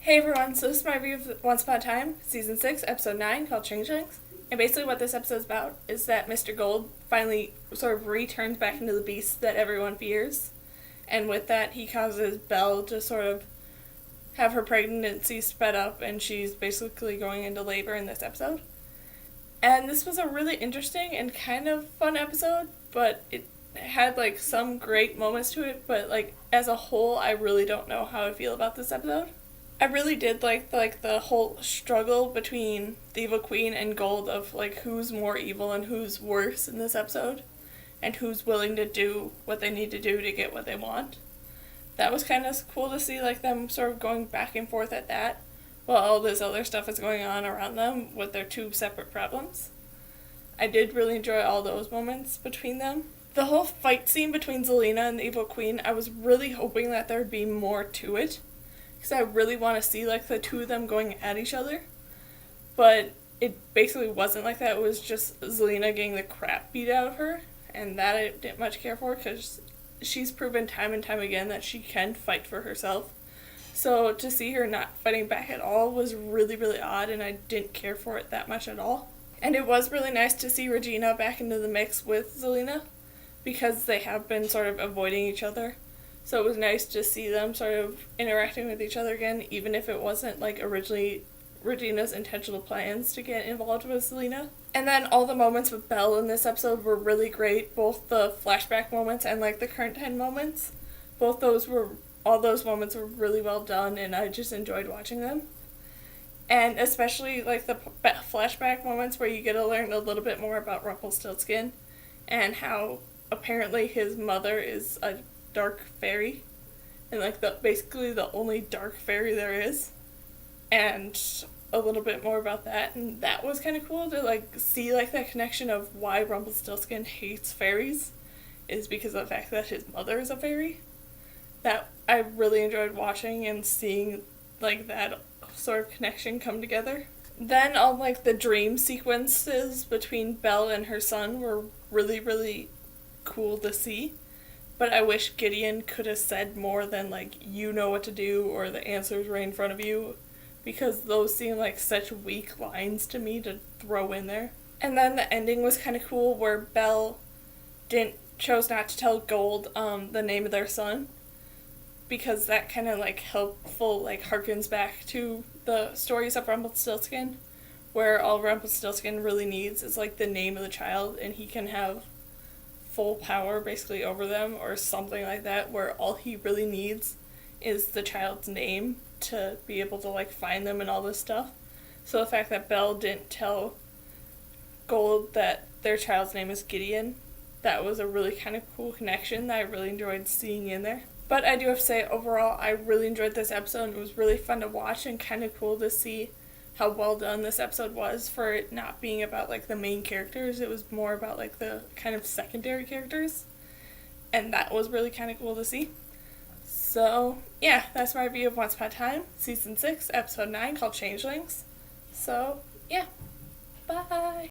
Hey everyone, so this is my review of Once Upon a Time, Season 6, Episode 9, called Changelings. And basically what this episode is about is that Mr. Gold finally sort of returns back into the beast that everyone fears. And with that, he causes Belle to sort of have her pregnancy sped up, and she's basically going into labor in this episode. And this was a really interesting and kind of fun episode, but it had like some great moments to it, but like as a whole, I really don't know how I feel about this episode. I really did like the whole struggle between the Evil Queen and Gold of like who's more evil and who's worse in this episode, and who's willing to do what they need to do to get what they want. That was kind of cool to see, like them sort of going back and forth at that, while all this other stuff is going on around them with their two separate problems. I did really enjoy all those moments between them. The whole fight scene between Zelena and the Evil Queen, I was really hoping that there would be more to it, because I really want to see like the two of them going at each other, but it basically wasn't like that. It was just Zelena getting the crap beat out of her, and that I didn't much care for, because she's proven time and time again that she can fight for herself. So to see her not fighting back at all was really, really odd, and I didn't care for it that much at all. And it was really nice to see Regina back into the mix with Zelena, because they have been sort of avoiding each other. So it was nice to see them sort of interacting with each other again, even if it wasn't like originally Regina's intentional plans to get involved with Zelena. And then all the moments with Belle in this episode were really great, both the flashback moments and like the current time moments. All those moments were really well done, and I just enjoyed watching them. And especially like the flashback moments where you get to learn a little bit more about Rumpelstiltskin and how apparently his mother is a dark fairy, and like basically the only dark fairy there is, and a little bit more about that. And that was kind of cool to like see like that connection of why Rumpelstiltskin hates fairies is because of the fact that his mother is a fairy. That I really enjoyed watching and seeing like that sort of connection come together. Then all like the dream sequences between Belle and her son were really, really cool to see. But I wish Gideon could have said more than like, you know what to do, or the answer's right in front of you, because those seem like such weak lines to me to throw in there. And then the ending was kind of cool, where Belle chose not to tell Gold the name of their son, because that kind of like harkens back to the stories of Rumpelstiltskin, where all Rumpelstiltskin really needs is like the name of the child, and he can have full power basically over them or something like that, where all he really needs is the child's name to be able to like find them and all this stuff. So the fact that Belle didn't tell Gold that their child's name is Gideon, that was a really kind of cool connection that I really enjoyed seeing in there. But I do have to say, overall, I really enjoyed this episode, and it was really fun to watch and kind of cool to see how well done this episode was for it not being about like the main characters. It was more about like the kind of secondary characters, and that was really kind of cool to see. So yeah, that's my review of Once Upon a Time, Season 6, Episode 9, called Changelings. So yeah, bye!